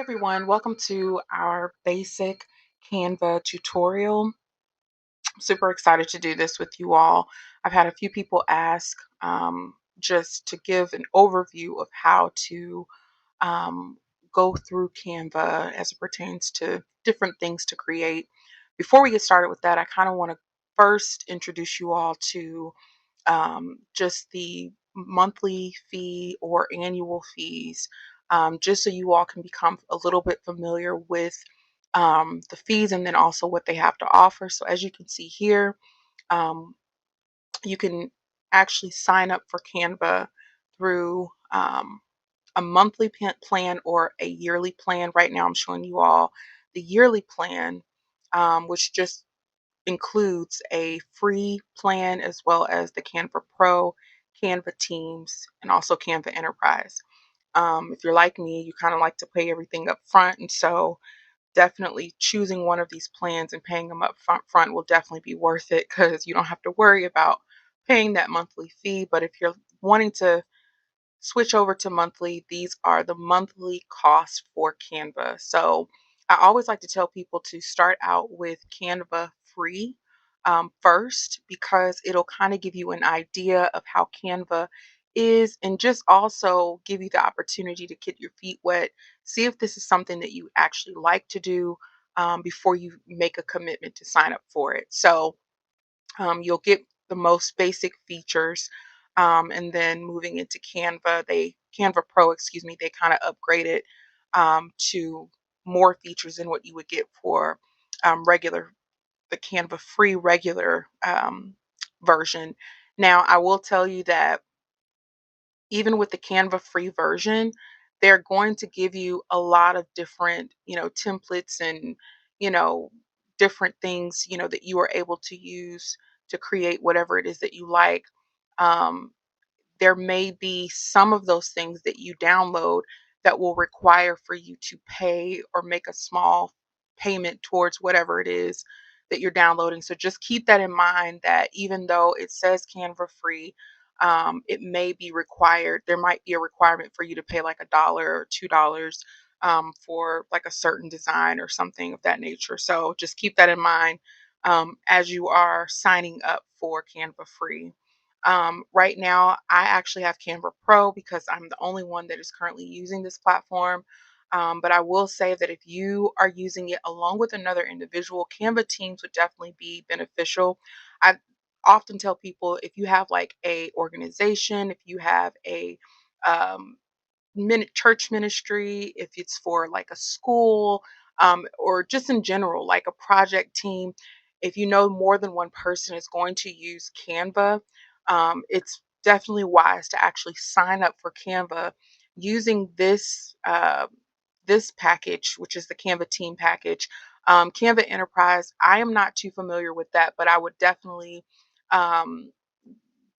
everyone, welcome to our basic Canva tutorial. I'm super excited to do this with you all. I've had a few people ask just to give an overview of how to um, go through Canva as it pertains to different things to create. Before we get started with that, I kind of want to first introduce you all to just the monthly fee or annual fees, just so you all can become a little bit familiar with the fees and then also what they have to offer. So, as you can see here, um, you can actually sign up for Canva through a monthly plan or a yearly plan. Right now, I'm showing you all the yearly plan, which just includes a free plan as well as the Canva Pro, Canva Teams, and also Canva Enterprise. If you're like me, you kind of like to pay everything up front. And so definitely choosing one of these plans and paying them up front will definitely be worth it because you don't have to worry about paying that monthly fee. But if you're wanting to switch over to monthly, these are the monthly costs for Canva. So I always like to tell people to start out with Canva free first because it'll kind of give you an idea of how Canva is and just also give you the opportunity to get your feet wet, see if this is something that you actually like to do before you make a commitment to sign up for it. So you'll get the most basic features. And then moving into Canva Pro, excuse me, they kind of upgrade it to more features than what you would get for regular, the Canva free regular version. Now, I will tell you that even with the Canva free version, they're going to give you a lot of different, templates and, you know, different things, that you are able to use to create whatever it is that you like. Um, there may be some of those things that you download that will require for you to pay or make a small payment towards whatever it is that you're downloading. So just keep that in mind that even though it says Canva free, it may be required. There might be a requirement for you to pay like $1 or $2 for like a certain design or something of that nature. So just keep that in mind as you are signing up for Canva free. Right now, I actually have Canva Pro because I'm the only one that is currently using this platform. But I will say that if you are using it along with another individual, Canva Teams would definitely be beneficial. I often tell people if you have like a organization, if you have a um, church ministry, if it's for like a school, or just in general, like a project team, if you know more than one person is going to use Canva, it's definitely wise to actually sign up for Canva using this package, which is the Canva team package. Canva Enterprise, I am not too familiar with that, but I would um,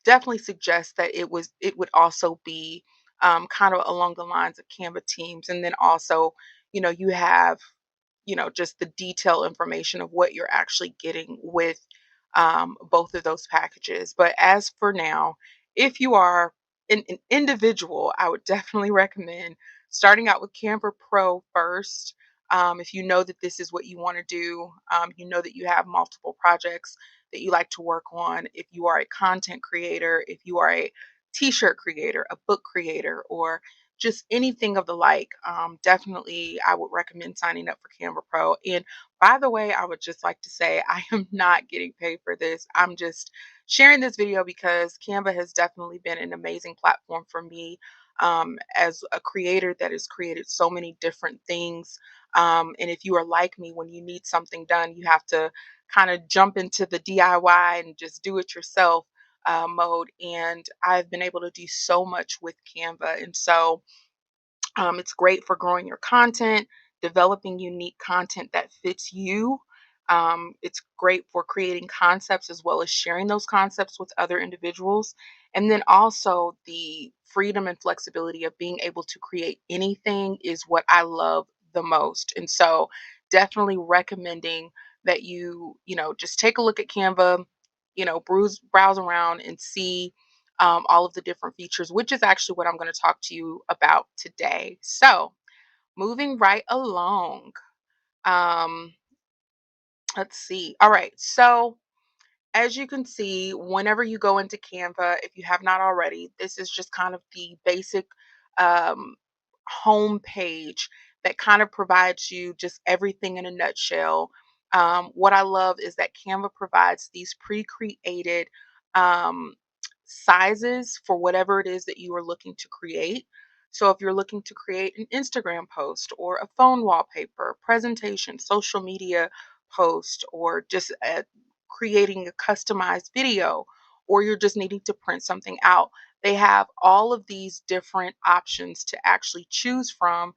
definitely suggest that it would also be kind of along the lines of Canva Teams, and then also, you have just the detailed information of what you're actually getting with both of those packages. But as for now, if you are an individual, I would definitely recommend starting out with Canva Pro first. If you know that this is what you want to do, you know that you have multiple projects that you like to work on. If you are a content creator, if you are a t-shirt creator, a book creator, or just anything of the like, definitely I would recommend signing up for Canva Pro. And by the way, I would just like to say I am not getting paid for this. I'm just sharing this video because Canva has definitely been an amazing platform for me as a creator that has created so many different things. And if you are like me, when you need something done, you have to kind of jump into the DIY and just do it yourself mode. And I've been able to do so much with Canva. And so it's great for growing your content, developing unique content that fits you. It's great for creating concepts as well as sharing those concepts with other individuals. And then also the freedom and flexibility of being able to create anything is what I love the most. And so definitely recommending that you just take a look at Canva, browse around and see all of the different features, which is actually what I'm going to talk to you about today. So, moving right along. Um, let's see. All right. So, as you can see, whenever you go into Canva, if you have not already, this is just kind of the basic um, home page that kind of provides you just everything in a nutshell. What I love is that Canva provides these pre-created um, sizes for whatever it is that you are looking to create. So if you're looking to create an Instagram post or a phone wallpaper, presentation, social media post, or just creating a customized video, or you're just needing to print something out, they have all of these different options to actually choose from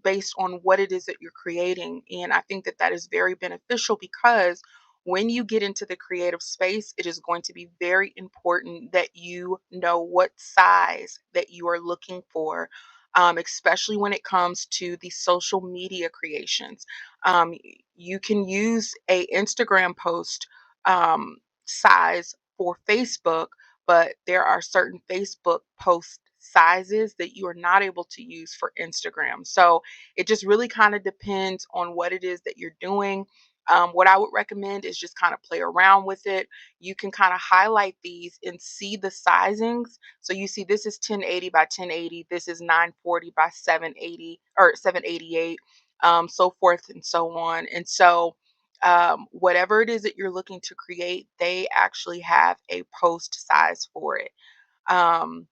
based on what it is that you're creating. And I think that that is very beneficial because when you get into the creative space, it is going to be very important that you know what size that you are looking for, especially when it comes to the social media creations. You can use a Instagram post size for Facebook, but there are certain Facebook post sizes that you are not able to use for Instagram. So it just really kind of depends on what it is that you're doing. What I would recommend is just kind of play around with it. You can kind of highlight these and see the sizings. So you see this is 1080 by 1080, this is 940 by 780 or 788, so forth and so on. And so whatever it is that you're looking to create, they actually have a post size for it. Um,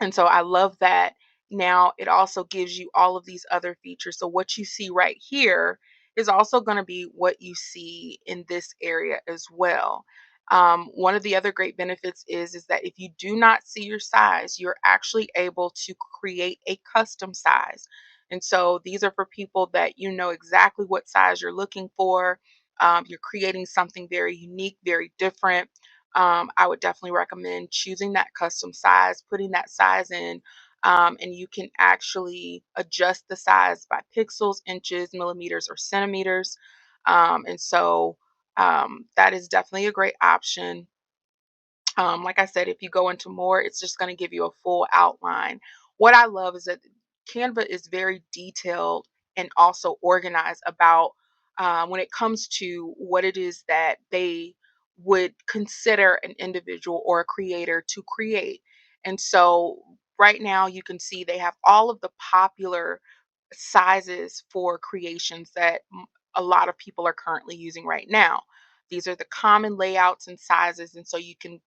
and so I love that. Now it also gives you all of these other features. So what you see right here is also going to be what you see in this area as well. One of the other great benefits is that if you do not see your size, you're actually able to create a custom size. And so these are for people that you know exactly what size you're looking for. You're creating something very unique, very different. I would definitely recommend choosing that custom size, putting that size in, and you can actually adjust the size by pixels, inches, millimeters, or centimeters. And so that is definitely a great option. Like I said, if you go into more, it's just going to give you a full outline. What I love is that Canva is very detailed and also organized about when it comes to what it is that they would consider an individual or a creator to create. And so right now you can see they have all of the popular sizes for creations that a lot of people are currently using right now. These are the common layouts and sizes, and so you can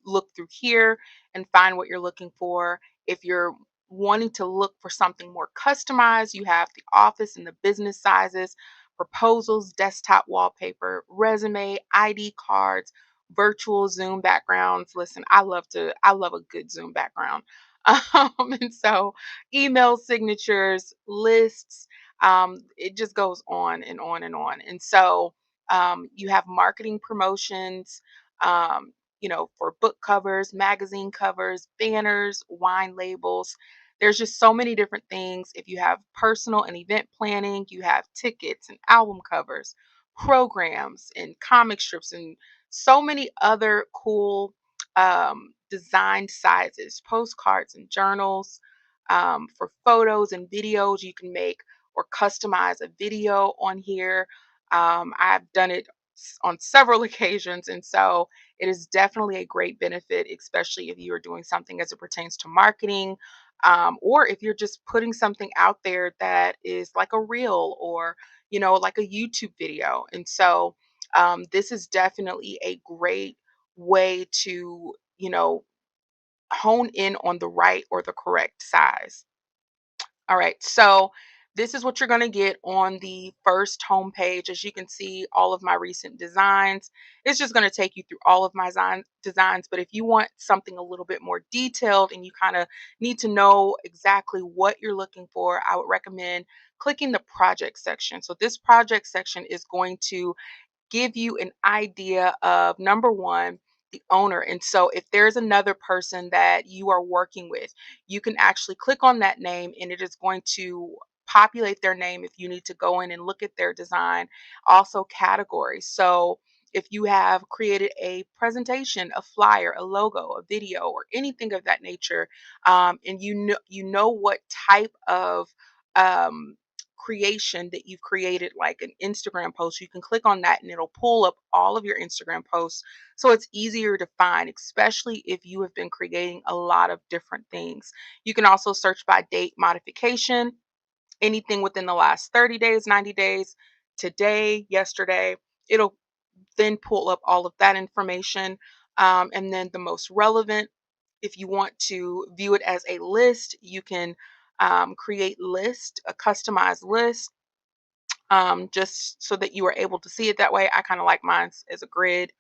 look through here and find what you're looking for. If you're wanting to look for something more customized, you have the office and the business sizes, proposals, desktop wallpaper, resume, ID cards, virtual Zoom backgrounds. Listen, I love a good Zoom background. And so email signatures, lists, it just goes on and on and on. And so you have marketing promotions, for book covers, magazine covers, banners, wine labels. There's just so many different things. If you have personal and event planning, you have tickets and album covers, programs and comic strips, and so many other cool designed sizes, postcards and journals. For photos and videos, you can make or customize a video on here. I've done it on several occasions, and so it is definitely a great benefit, especially if you are doing something as it pertains to marketing, or if you're just putting something out there that is like a reel or like a YouTube video. And so this is definitely a great way to hone in on the right or the correct size. All right, so this is what you're going to get on the first home page. As you can see, all of my recent designs. It's just going to take you through all of my designs. But if you want something a little bit more detailed and you kind of need to know exactly what you're looking for, I would recommend clicking the project section. So this project section is going to give you an idea of number one, the owner. And so if there's another person that you are working with, you can actually click on that name and it is going to populate their name if you need to go in and look at their design. Also categories. So if you have created a presentation, a flyer, a logo, a video, or anything of that nature, and you know what type of um, creation that you've created, like an Instagram post, you can click on that and it'll pull up all of your Instagram posts. So it's easier to find, especially if you have been creating a lot of different things. You can also search by date modification, anything within the last 30 days, 90 days, today, yesterday. It'll then pull up all of that information. And then the most relevant, if you want to view it as a list, you can create list, a customized list, just so that you are able to see it that way. I kind of like mine as a grid.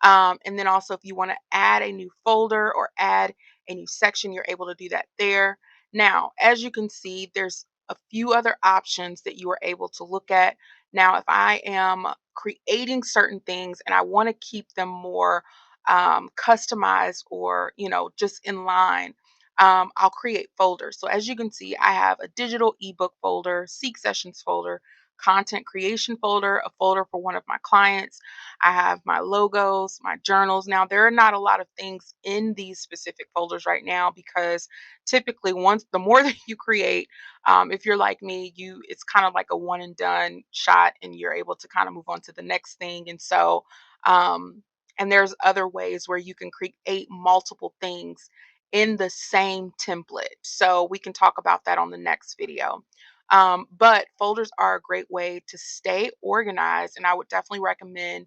And then also, if you want to add a new folder or add a new section, you're able to do that there. Now, as you can see, there's a few other options that you are able to look at. Now, if I am creating certain things and I want to keep them more customized or, just in line, I'll create folders. So as you can see, I have a digital ebook folder, Seek Sessions folder, content creation folder, a folder for one of my clients. I have my logos, my journals. Now, there are not a lot of things in these specific folders right now because typically, once the more that you create, if you're like me, it's kind of like a one and done shot, and you're able to kind of move on to the next thing. And so, um, and there's other ways where you can create multiple things in the same template. So we can talk about that on the next video. But folders are a great way to stay organized, and I would definitely recommend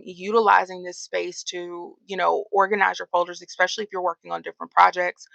utilizing this space to, organize your folders, especially if you're working on different projects.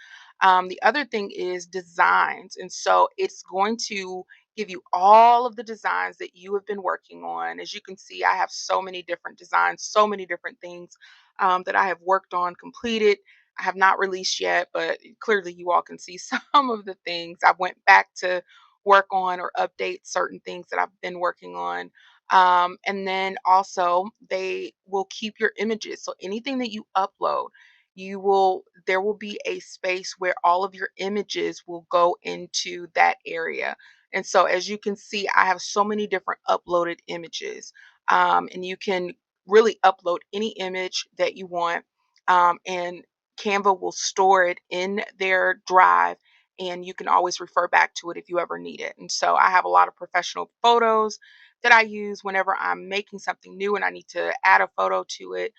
The other thing is designs, and so it's going to give you all of the designs that you have been working on. As you can see, I have so many different designs, so many different things that I have worked on, completed. I have not released yet, but clearly you all can see some of the things I went back to work on or update certain things that I've been working on. And then also, they will keep your images. So anything that you upload, there will be a space where all of your images will go into that area. And so, as you can see, I have so many different uploaded images. And you can really upload any image that you want. And Canva will store it in their drive, and you can always refer back to it if you ever need it. And so I have a lot of professional photos that I use whenever I'm making something new and I need to add a photo to it.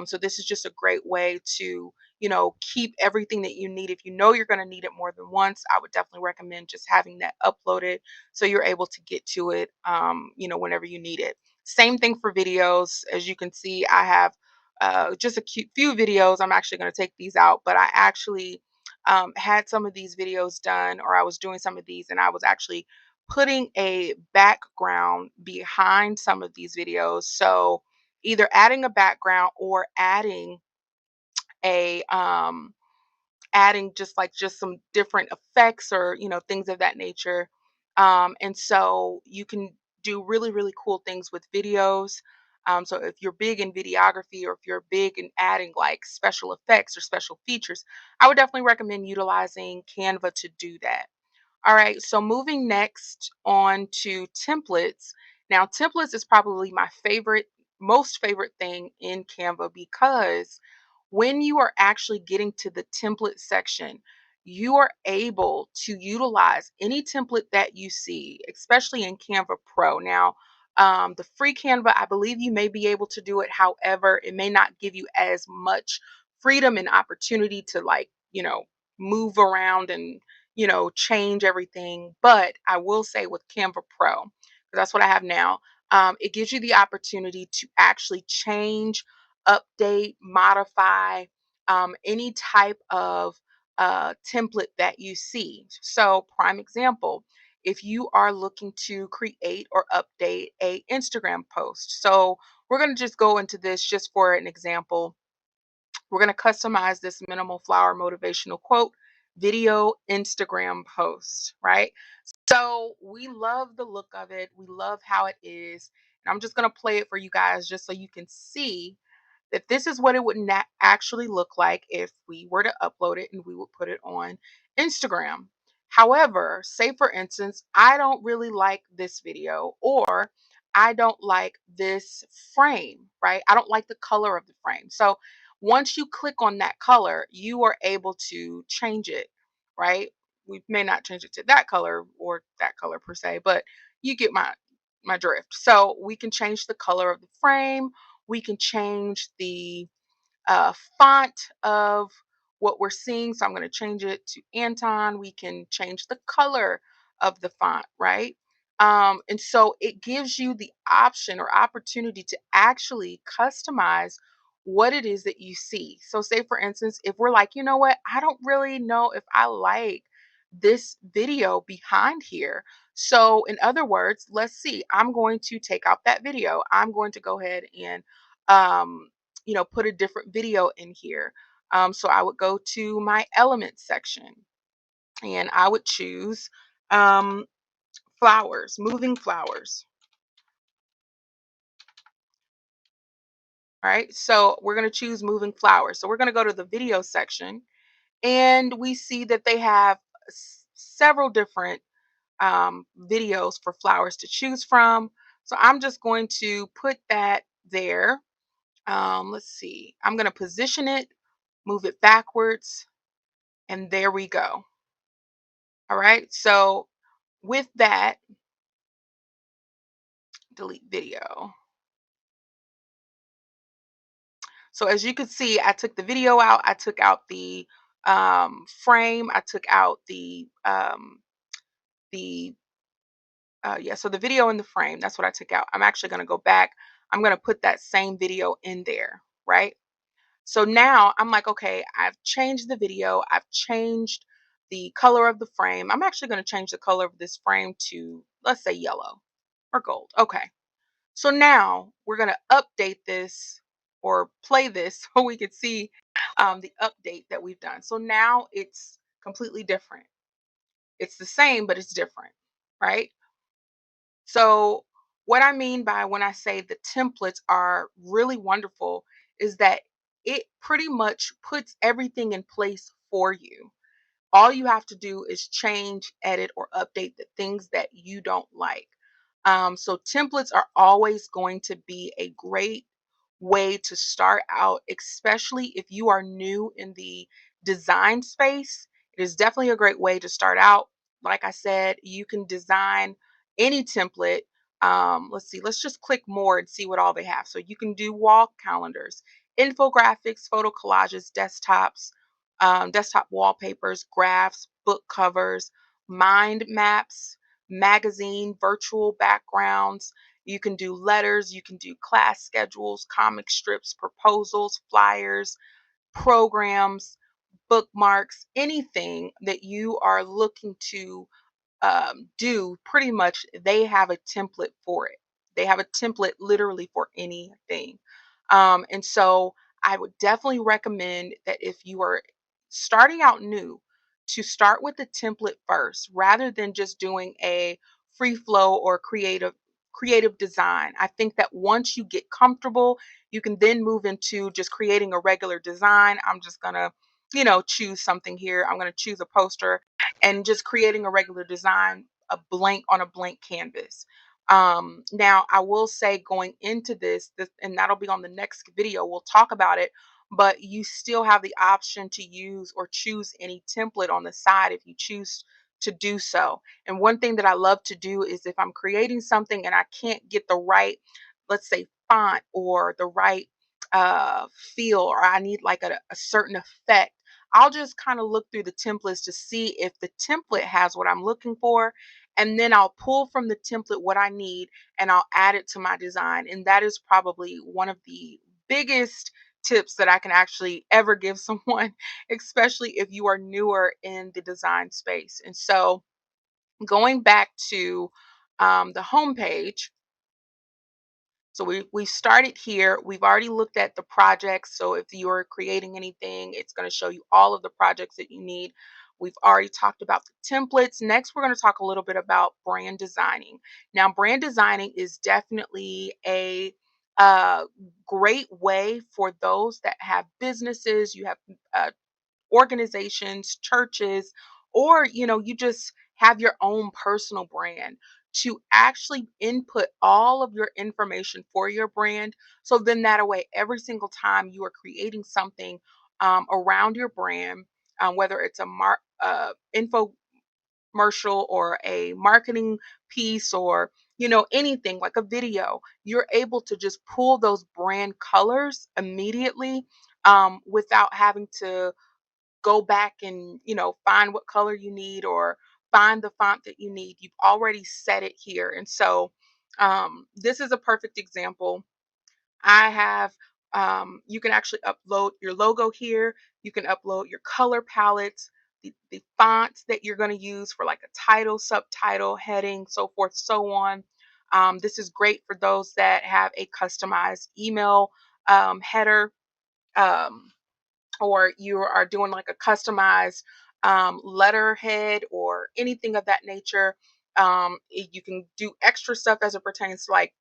So this is just a great way to, keep everything that you need. If you know you're going to need it more than once, I would definitely recommend just having that uploaded so you're able to get to it, whenever you need it. Same thing for videos. As you can see, I have just a few videos. I'm actually going to take these out, but I actually had some of these videos done, or I was doing some of these, and I was actually putting a background behind some of these videos. So either adding a background or a adding just some different effects, or things of that nature. And so you can do really really cool things with videos. So if you're big in videography, or if you're big in adding like special effects or special features, I would definitely recommend utilizing Canva to do that. All right, so moving next on to templates. Now, templates is probably my most favorite thing in Canva, because when you are actually getting to the template section, you are able to utilize any template that you see, especially in Canva Pro. Now, the free Canva, I believe you may be able to do it. However, it may not give you as much freedom and opportunity to, like, move around and change everything. But I will say with Canva Pro, 'cause that's what I have now, it gives you the opportunity to actually change, update, modify any type of template that you see. So, prime example, if you are looking to create or update a Instagram post. So, we're going to just go into this just for an example. We're going to customize this minimal flower motivational quote video Instagram post, right? So we love the look of it. We love how it is. And I'm just going to play it for you guys just so you can see that this is what it would actually look like if we were to upload it and we would put it on Instagram. However, say for instance, I don't really like this video, or I don't like this frame, right? I don't like the color of the frame. So once you click on that color, you are able to change it, right? we may not change it to that color or that color per se, but you get my drift. So we can change the color of the frame. We can change the font of what we're seeing. So I'm going to change it to Anton. We can change the color of the font, right? And so it gives you the option or opportunity to actually customize what it is that you see. So, say for instance, if we're like, you know what, I don't really know if I like this video behind here. So, in other words, let's see, I'm going to take out that video. I'm going to go ahead and um, put a different video in here. So I would go to my elements section and I would choose um, flowers, moving flowers. All right. So we're going to choose moving flowers. So we're going to go to the video section and we see that they have several different videos for flowers to choose from. So I'm just going to put that there. Let's see. I'm going to position it, move it backwards, and there we go. All right. So with that, delete video. So as you can see, I took the video out. I took out the frame. I took out the yeah. So the video and the frame. That's what I took out. I'm actually going to go back. I'm going to put that same video in there. Right. So now I'm like, okay, I've changed the video. I've changed the color of the frame. I'm actually going to change the color of this frame to, let's say, yellow or gold. Okay. So now we're going to update this or play this so we can see the update that we've done. So now it's completely different. It's the same, but it's different, right? So, what I mean by when I say the templates are really wonderful is that it pretty much puts everything in place for you. All you have to do is change, edit, or update the things that you don't like. So templates are always going to be a great way to start out, especially if you are new in the design space. It is definitely a great way to start out. Like I said, you can design any template. Let's see, let's just click more and see what all they have. So you can do wall calendars, infographics, photo collages, desktops, desktop wallpapers, graphs, book covers, mind maps, magazine, virtual backgrounds. You can do letters, you can do class schedules, comic strips, proposals, flyers, programs, bookmarks, anything that you are looking to do, pretty much they have a template for it. They have a template literally for anything. And so I would definitely recommend that if you are starting out new, to start with the template first rather than just doing a free flow or creative design. I think that once you get comfortable, you can then move into just creating a regular design. I'm just going to, choose something here. I'm going to choose a poster and just creating a regular design, a blank on a blank canvas. Now I will say going into this, and that'll be on the next video, we'll talk about it, but you still have the option to use or choose any template on the side if you choose to do so. And one thing that I love to do is if I'm creating something and I can't get the right, let's say, font or the right feel, or I need like a certain effect, I'll just kind of look through the templates to see if the template has what I'm looking for. And then I'll pull from the template what I need and I'll add it to my design. And that is probably one of the biggest tips that I can actually ever give someone, especially if you are newer in the design space. And so going back to the homepage, so we started here. We've already looked at the projects. So if you're creating anything, it's going to show you all of the projects that you need. We've already talked about the templates. Next, we're going to talk a little bit about brand designing. Now, brand designing is definitely a uh, great way for those that have businesses. You have uh, organizations, churches, or you just have your own personal brand to actually input all of your information for your brand. So then that way, every single time you are creating something around your brand, whether it's a info commercial or a marketing piece or anything like a video, you're able to just pull those brand colors immediately, without having to go back and find what color you need or find the font that you need. You've already set it here. And so this is a perfect example. I have, you can actually upload your logo here. You can upload your color palettes, the fonts that you're going to use for like a title, subtitle, heading, so forth, so on. This is great for those that have a customized email header. Um, or you are doing like a customized letterhead or anything of that nature. You can do extra stuff as it pertains to like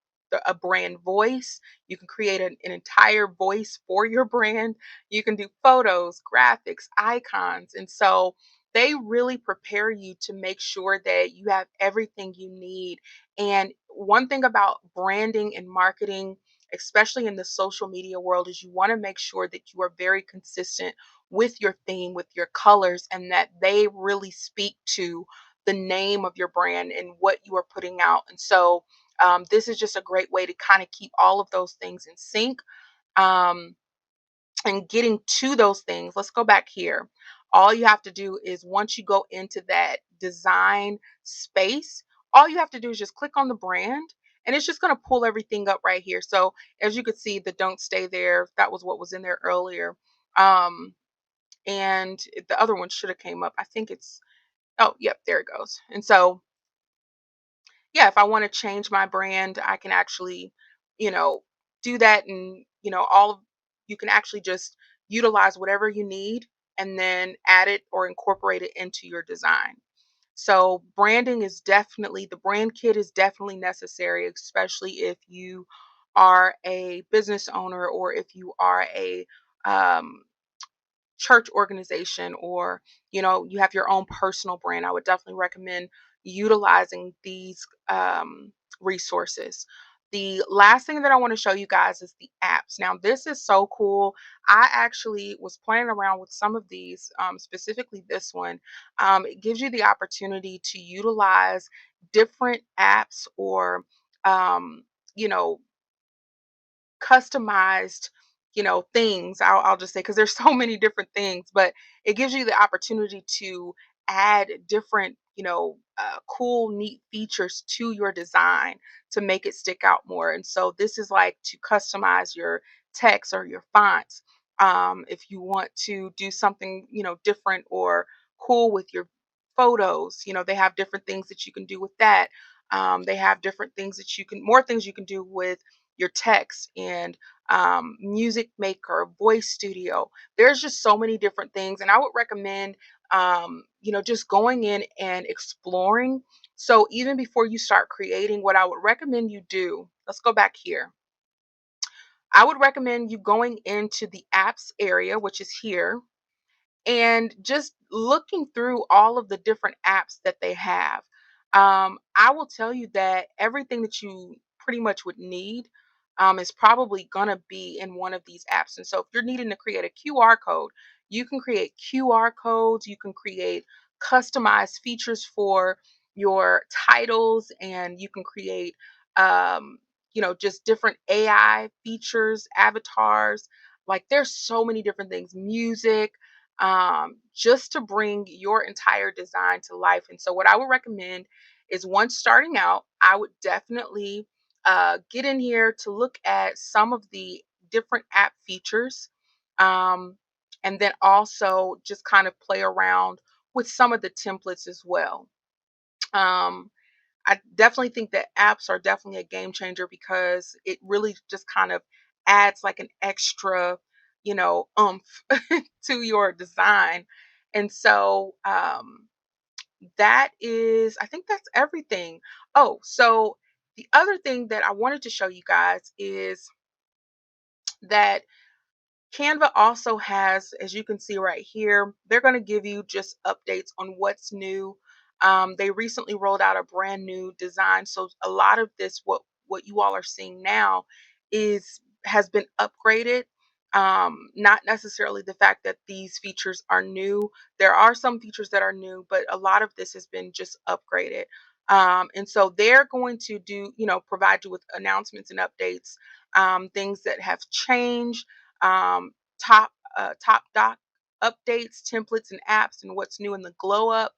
a brand voice. You can create an entire voice for your brand. You can do photos, graphics, icons. And so they really prepare you to make sure that you have everything you need. And one thing about branding and marketing, especially in the social media world, is you want to make sure that you are very consistent with your theme, with your colors, and that they really speak to the name of your brand and what you are putting out. And so this is just a great way to kind of keep all of those things in sync. Um, and getting to those things, let's go back here. All you have to do is once you go into that design space, all you have to do is just click on the brand and it's just going to pull everything up right here. So as you could see, the don't stay there, that was what was in there earlier. Um, and the other one should have came up. I think it's, oh, yep, there it goes. And so yeah, if I want to change my brand, I can actually, you know, do that. And, you can actually just utilize whatever you need and then add it or incorporate it into your design. So branding is definitely, the brand kit is definitely necessary, especially if you are a business owner or if you are a um, church organization, or you have your own personal brand. I would definitely recommend utilizing these resources. The last thing that I want to show you guys is the apps. Now this is so cool. I actually was playing around with some of these, specifically this one. It gives you the opportunity to utilize different apps or um, you know customized, things. I'll just say, because there's so many different things, but it gives you the opportunity to add different, cool, neat features to your design to make it stick out more. And so this is like to customize your text or your fonts. If you want to do something, different or cool with your photos, they have different things that you can do with that. They have different things that more things you can do with your text and music maker, voice studio. There's just so many different things, and I would recommend, just going in and exploring. So even before you start creating, what I would recommend you do, let's go back here. I would recommend you going into the apps area, which is here, and just looking through all of the different apps that they have. I will tell you that everything that you pretty much would need is probably going to be in one of these apps. And so if you're needing to create a QR code, you can create QR codes, you can create customized features for your titles, and you can create, just different AI features, avatars. Like there's so many different things, music, just to bring your entire design to life. And so, what I would recommend is once starting out, I would definitely get in here to look at some of the different app features. Um, and then also just kind of play around with some of the templates as well. Um, I definitely think that apps are definitely a game changer because it really just kind of adds like an extra, oomph to your design. And so that is, I think that's everything. Oh, so the other thing that I wanted to show you guys is that Canva also has, as you can see right here, they're going to give you just updates on what's new. They recently rolled out a brand new design, so a lot of this, what you all are seeing now, is has been upgraded. Not necessarily the fact that these features are new. There are some features that are new, but a lot of this has been just upgraded. And so they're going to do, provide you with announcements and updates, things that have changed, um, top doc updates, templates, and apps, and what's new in the glow up,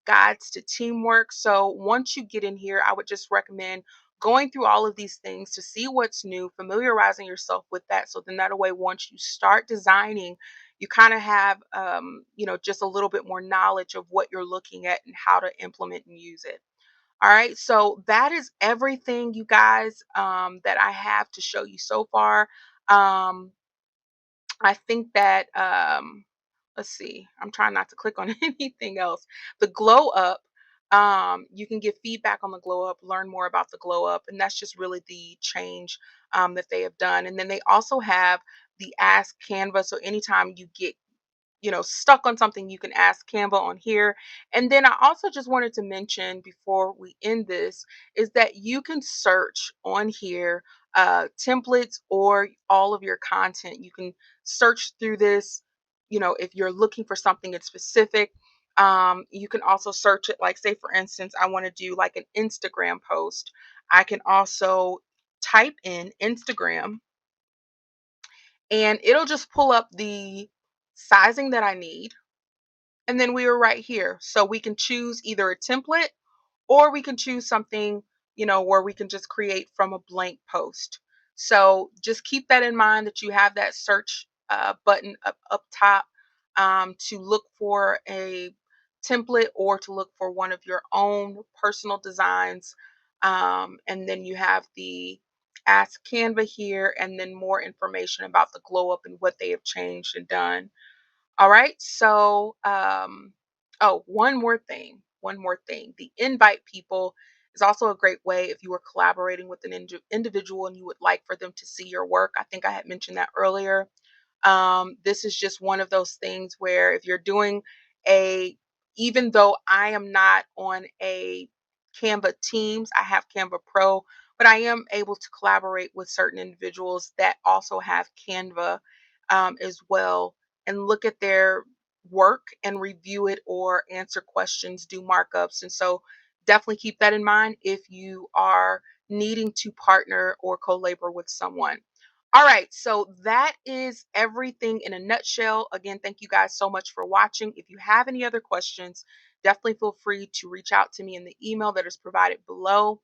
guides to teamwork. So once you get in here, I would just recommend going through all of these things to see what's new, familiarizing yourself with that. So then that way, once you start designing, you kind of have, just a little bit more knowledge of what you're looking at and how to implement and use it. All right. So that is everything, you guys, that I have to show you so far. Um, I think that let's see. I'm trying not to click on anything else. The glow up, you can give feedback on the glow up, learn more about the glow up, and that's just really the change that they have done. And then they also have the Ask Canva. So anytime you get stuck on something, you can ask Canva on here. And then I also just wanted to mention before we end this is that you can search on here templates or all of your content. You can search through this, if you're looking for something in specific. You can also search it, like, say, for instance, I want to do like an Instagram post. I can also type in Instagram and it'll just pull up the sizing that I need, and then we are right here. So we can choose either a template or we can choose something, where we can just create from a blank post. So just keep that in mind, that you have that search button up top, to look for a template or to look for one of your own personal designs. And then you have the Ask Canva here, and then more information about the glow up and what they have changed and done. All right. So, oh, one more thing. One more thing. The invite people is also a great way if you are collaborating with an individual and you would like for them to see your work. I think I had mentioned that earlier. This is just one of those things where if you're doing a, even though I am not on a Canva Teams, I have Canva Pro, but I am able to collaborate with certain individuals that also have Canva as well, and look at their work and review it or answer questions, do markups. And so definitely keep that in mind if you are needing to partner or co-labor with someone. All right, so that is everything in a nutshell. Again, thank you guys so much for watching. If you have any other questions, definitely feel free to reach out to me in the email that is provided below.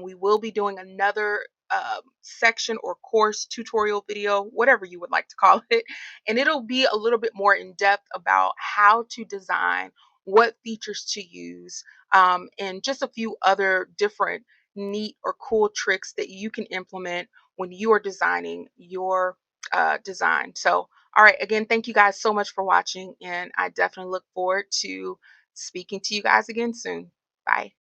We will be doing another section or course, tutorial video, whatever you would like to call it. And it'll be a little bit more in depth about how to design, what features to use, and just a few other different neat or cool tricks that you can implement when you are designing your design. So, all right, again, thank you guys so much for watching, and I definitely look forward to speaking to you guys again soon. Bye.